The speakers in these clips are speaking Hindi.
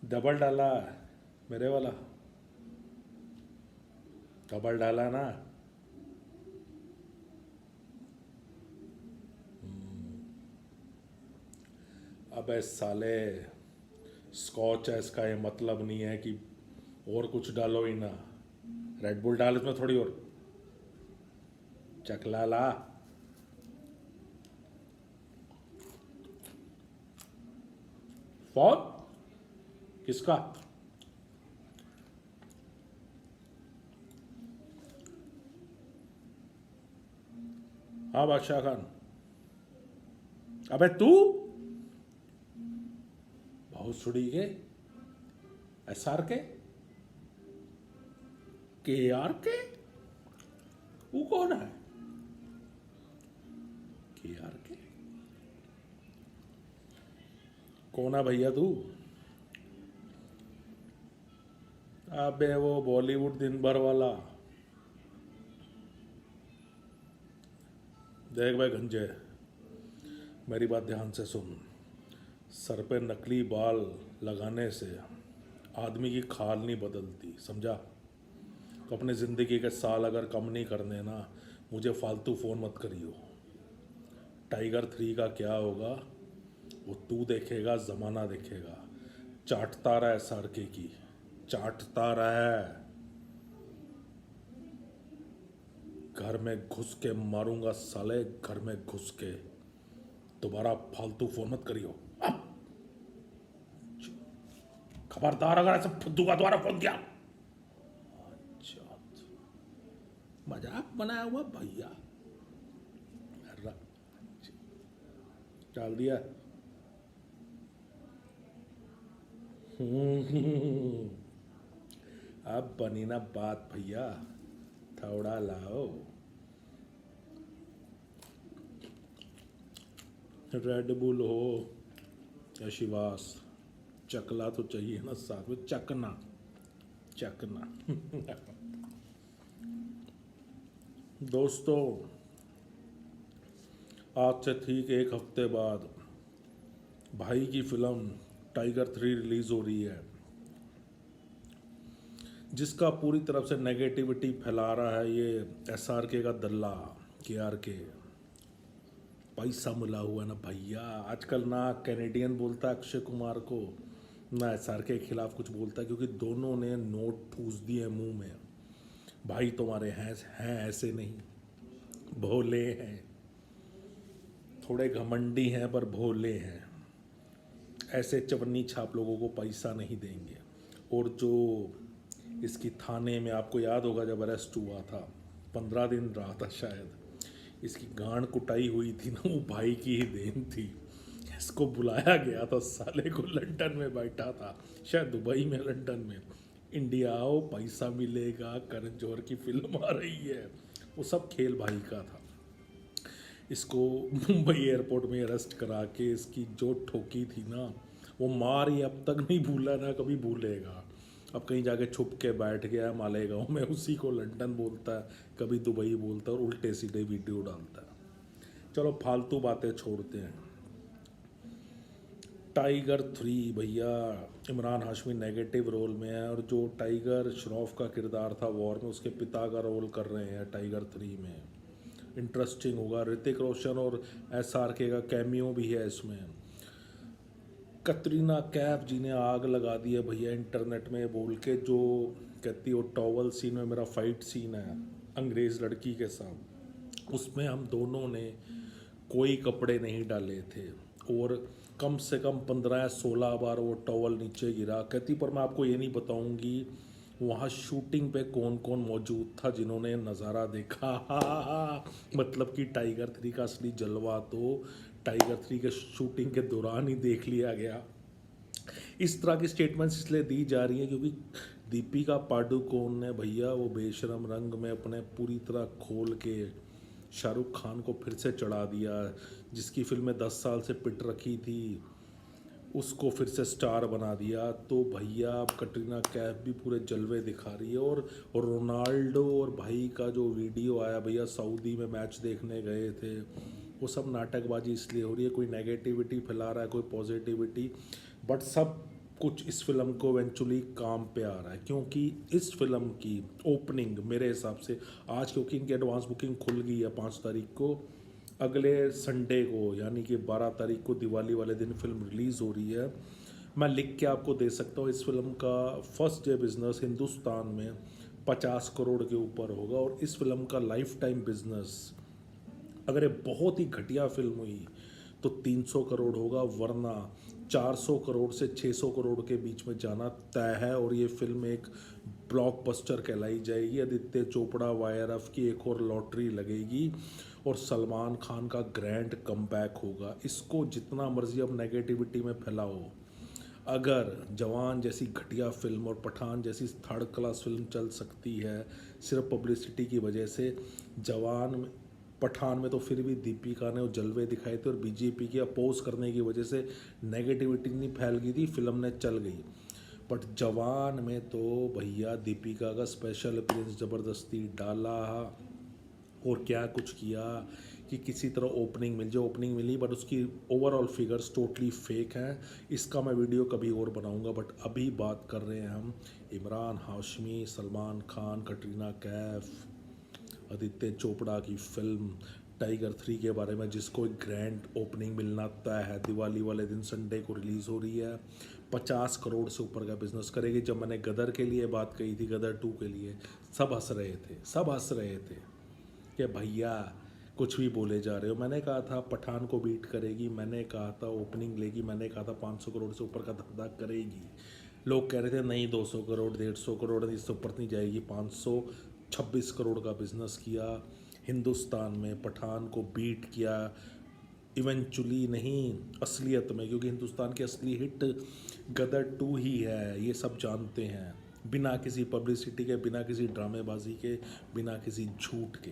डबल डाला मेरे वाला, डबल डाला ना। अबे साले, स्कॉच है इसका, ये मतलब नहीं है कि और कुछ डालो ही ना। रेड बुल डाल इसमें थोड़ी और। चकला ला। फोन किसका? हाँ बादशाह खान। अबे तू बहुत सुड़ी के, एस आर के आर के, वो कौन है? के आर के कौन है भैया तू? अबे वो बॉलीवुड दिन भर वाला। देख भाई गंजे, मेरी बात ध्यान से सुन। सर पे नकली बाल लगाने से आदमी की खाल नहीं बदलती, समझा? तो अपने ज़िंदगी के साल अगर कम नहीं करने ना, मुझे फालतू फ़ोन मत करियो। टाइगर 3 का क्या होगा वो तू देखेगा, ज़माना देखेगा। चाटता रहा SRK की, चाटता रहा। घर में घुस के मारूंगा साले, घर में घुस के। दोबारा फालतू फ़ोन मत करियो। खबरदार अगर ऐसे फुद्दू का दोबारा फ़ोन किया। अच्छा, मजाक बनाया हुआ भैया। डाल दिया। अब बनी ना बात भैया, थोड़ा लाओ। रेड बुल हो या शिवास, चकला तो चाहिए ना साथ में, चकना। चकना। दोस्तों, आज से ठीक एक हफ्ते बाद भाई की फिल्म टाइगर 3 रिलीज हो रही है, जिसका पूरी तरफ से नेगेटिविटी फैला रहा है ये SRK का दल्ला, KRK। पैसा मिला हुआ है ना भैया। आजकल ना कैनेडियन बोलता है अक्षय कुमार को, ना SRK के खिलाफ कुछ बोलता है, क्योंकि दोनों ने नोट ठूस दिए मुंह में। भाई तुम्हारे हैं ऐसे नहीं, भोले हैं, थोड़े घमंडी हैं पर भोले हैं। ऐसे चवन्नी छाप लोगों को पैसा नहीं देंगे। और जो इसकी थाने में, आपको याद होगा जब अरेस्ट हुआ था, 15 दिन रहा था शायद, इसकी गांड कुटाई हुई थी ना, वो भाई की ही देन थी। इसको बुलाया गया था साले को, लंदन में बैठा था, शायद दुबई में, लंदन में। इंडिया आओ, पैसा मिलेगा, करण जौहर की फिल्म आ रही है। वो सब खेल भाई का था। इसको मुंबई एयरपोर्ट में अरेस्ट करा के इसकी जो ठोकी थी ना, वो मार ये अब तक नहीं भूला ना कभी भूलेगा। अब कहीं जाके छुप के बैठ गया मालेगांव में, उसी को लंदन बोलता है, कभी दुबई बोलता है, और उल्टे सीधे वीडियो डालता है। चलो फालतू बातें छोड़ते हैं। टाइगर 3 भैया, इमरान हाशमी नेगेटिव रोल में है, और जो टाइगर श्रॉफ का किरदार था वॉर में, उसके पिता का रोल कर रहे हैं टाइगर 3 में। इंटरेस्टिंग होगा। ऋतिक रोशन और SRK का कैमियो भी है इसमें। कतरीना कैफ जी ने आग लगा दी है भैया इंटरनेट में, बोल के, जो कहती है वो टॉवल सीन में मेरा फाइट सीन है अंग्रेज़ लड़की के साथ, उसमें हम दोनों ने कोई कपड़े नहीं डाले थे, और कम से कम 15 या 16 बार वो टॉवल नीचे गिरा। कहती पर मैं आपको ये नहीं बताऊंगी वहाँ शूटिंग पे कौन कौन मौजूद था जिन्होंने नज़ारा देखा। मतलब कि टाइगर 3 का असली जलवा तो टाइगर 3 के शूटिंग के दौरान ही देख लिया गया। इस तरह की स्टेटमेंट्स इसलिए दी जा रही हैं क्योंकि दीपिका पादुकोण ने भैया वो बेशरम रंग में अपने पूरी तरह खोल के शाहरुख खान को फिर से चढ़ा दिया, जिसकी फिल्में 10 साल से पिट रखी थी उसको फिर से स्टार बना दिया। तो भैया अब कटरीना कैफ भी पूरे जलवे दिखा रही है। और रोनाल्डो और भाई का जो वीडियो आया भैया, सऊदी में मैच देखने गए थे, वो सब नाटकबाजी इसलिए हो रही है। कोई नेगेटिविटी फैला रहा है, कोई पॉजिटिविटी, बट सब कुछ इस फिल्म को इवेंचुअली काम पे आ रहा है, क्योंकि इस फिल्म की ओपनिंग मेरे हिसाब से आज, क्योंकि इनकी एडवांस बुकिंग खुल गई है 5 तारीख को, अगले संडे को यानी कि 12 तारीख को दिवाली वाले दिन फिल्म रिलीज़ हो रही है। मैं लिख के आपको दे सकता हूँ, इस फिल्म का फर्स्ट डे बिजनेस हिंदुस्तान में 50 करोड़ के ऊपर होगा, और इस फिल्म का लाइफ टाइम बिजनेस अगर ये बहुत ही घटिया फिल्म हुई तो 300 करोड़ होगा, वरना 400 करोड़ से 600 करोड़ के बीच में जाना तय है। और ये फिल्म एक ब्लॉकबस्टर कहलाई जाएगी। आदित्य चोपड़ा वायरफ की एक और लॉटरी लगेगी और सलमान खान का ग्रैंड कमबैक होगा। इसको जितना मर्जी अब नेगेटिविटी में फैलाओ, अगर जवान जैसी घटिया फिल्म और पठान जैसी थर्ड क्लास फिल्म चल सकती है सिर्फ पब्लिसिटी की वजह से, पठान में तो फिर भी दीपिका ने वो जलवे दिखाए थे और बीजेपी की अपोज करने की वजह से नेगेटिविटी नहीं फैल गई थी, फिल्म ने चल गई। बट जवान में तो भैया दीपिका का स्पेशल अपीयरेंस ज़बरदस्ती डाला और क्या कुछ किया कि किसी तरह ओपनिंग मिल जाए। ओपनिंग मिली बट उसकी ओवरऑल फिगर्स टोटली फेक हैं। इसका मैं वीडियो कभी और बनाऊंगा, बट अभी बात कर रहे हैं हम इमरान हाशमी, सलमान खान, कटरीना कैफ, आदित्य चोपड़ा की फिल्म टाइगर 3 के बारे में, जिसको एक ग्रैंड ओपनिंग मिलना तय है। दिवाली वाले दिन संडे को रिलीज़ हो रही है। 50 करोड़ से ऊपर का बिजनेस करेगी। जब मैंने गदर के लिए बात कही थी, गदर 2 के लिए, सब हंस रहे थे कि भैया कुछ भी बोले जा रहे हो। मैंने कहा था पठान को बीट करेगी, मैंने कहा था ओपनिंग लेगी, मैंने कहा था 500 करोड़ से ऊपर का धंधा करेगी। लोग कह रहे थे नहीं 200 करोड़ 150 करोड़ इससे ऊपर नहीं जाएगी। 526 करोड़ का बिजनेस किया हिंदुस्तान में, पठान को बीट किया इवेंचुअली, नहीं असलियत में, क्योंकि हिंदुस्तान की असली हिट गदर 2 ही है, ये सब जानते हैं। बिना किसी पब्लिसिटी के, बिना किसी ड्रामेबाजी के, बिना किसी झूठ के,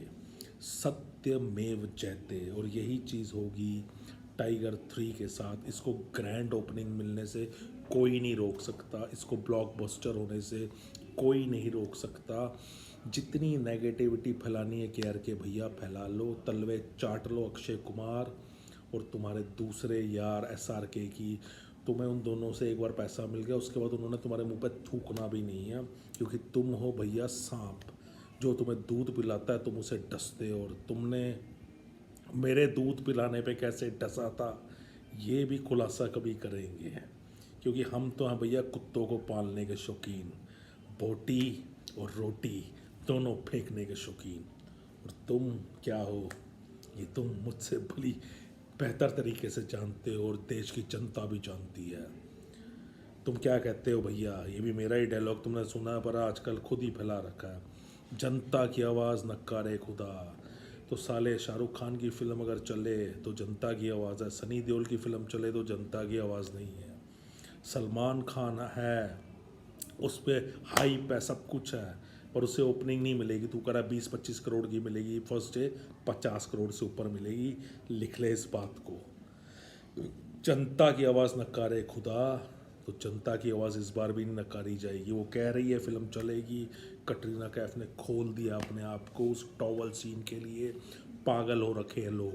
सत्यमेव जयते। और यही चीज़ होगी टाइगर 3 के साथ। इसको ग्रैंड ओपनिंग मिलने से कोई नहीं रोक सकता, इसको ब्लॉकबस्टर होने से कोई नहीं रोक सकता। जितनी नेगेटिविटी फैलानी है के भैया फैला लो, तलवे चाट लो अक्षय कुमार और तुम्हारे दूसरे यार SRK की। तुम्हें उन दोनों से एक बार पैसा मिल गया, उसके बाद उन्होंने तुम्हारे मुंह पे थूकना भी नहीं है, क्योंकि तुम हो भैया सांप। जो तुम्हें दूध पिलाता है तुम उसे डसते हो, और तुमने मेरे दूध पिलाने पे कैसे डसा था ये भी खुलासा कभी करेंगे, क्योंकि हम तो हैं भैया कुत्तों को पालने के शौकीन, बोटी और रोटी दोनों फेंकने के शौकीन। और तुम क्या हो ये तुम मुझसे भली बेहतर तरीके से जानते हो, और देश की जनता भी जानती है। तुम क्या कहते हो भैया, ये भी मेरा ही डायलॉग तुमने सुना पर आजकल खुद ही फैला रखा है, जनता की आवाज़ नक्कारे खुदा। तो साले शाहरुख खान की फ़िल्म अगर चले तो जनता की आवाज़ है, सनी देओल की फ़िल्म चले तो जनता की आवाज़ नहीं है। सलमान खान है, उस पर हाइप है, सब कुछ है, पर उसे ओपनिंग नहीं मिलेगी। तू कह रहा 20-25 करोड़ की मिलेगी, फर्स्ट डे 50 करोड़ से ऊपर मिलेगी। लिख ले इस बात को। जनता की आवाज़ नकारे खुदा, तो जनता की आवाज़ इस बार भी नहीं नकारी जाएगी। वो कह रही है फिल्म चलेगी, कटरीना कैफ ने खोल दिया अपने आप को उस टॉवल सीन के लिए। पागल हो रखे हैं लोग,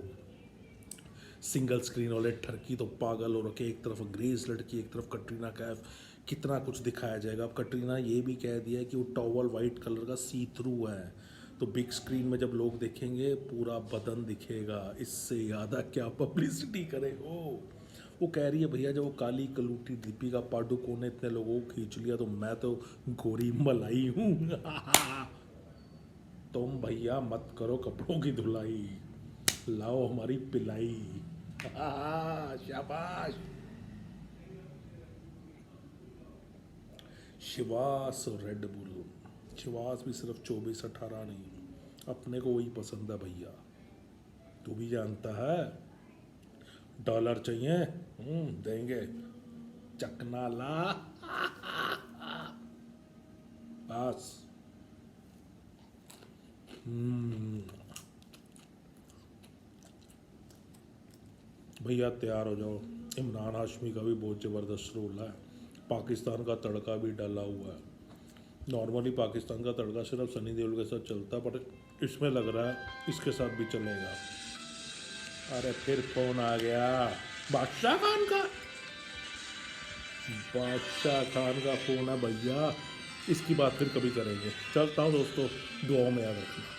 सिंगल स्क्रीन वाले ठरकी तो पागल हो रखे, एक तरफ अंग्रेज लड़की, एक तरफ कटरीना कैफ, कितना कुछ दिखाया जाएगा। अब कटरीना ये भी कह दिया है कि वो टॉवल वाइट कलर का सी थ्रू है, तो बिग स्क्रीन में जब लोग देखेंगे पूरा बदन दिखेगा। इससे ज़्यादा क्या पब्लिसिटी करे वो कह रही है भैया जब वो काली कलूटी दीपिका पादुकोण ने इतने लोगों को खींच लिया तो मैं तो गोरी मलाई हूँ। तुम भैया मत करो कपड़ों की धुलाई, लाओ हमारी पिलाई। शाबाश। शिवास और रेड बुल, शिवास भी सिर्फ 24-18 नहीं, अपने को वही पसंद है भैया, तू भी जानता है। डॉलर चाहिए देंगे, चकना ला। बस भैया तैयार हो जाओ, इमरान हाशमी का भी बहुत ज़बरदस्त रोल है, पाकिस्तान का तड़का भी डाला हुआ है। नॉर्मली पाकिस्तान का तड़का सिर्फ सनी देओल के साथ चलता है, बट इसमें लग रहा है इसके साथ भी चलेगा। अरे फिर फोन आ गया बादशाह खान का। बादशाह खान का फ़ोन है भैया, इसकी बात फिर कभी करेंगे। चलता हूँ दोस्तों, दुआओं में याद रखना।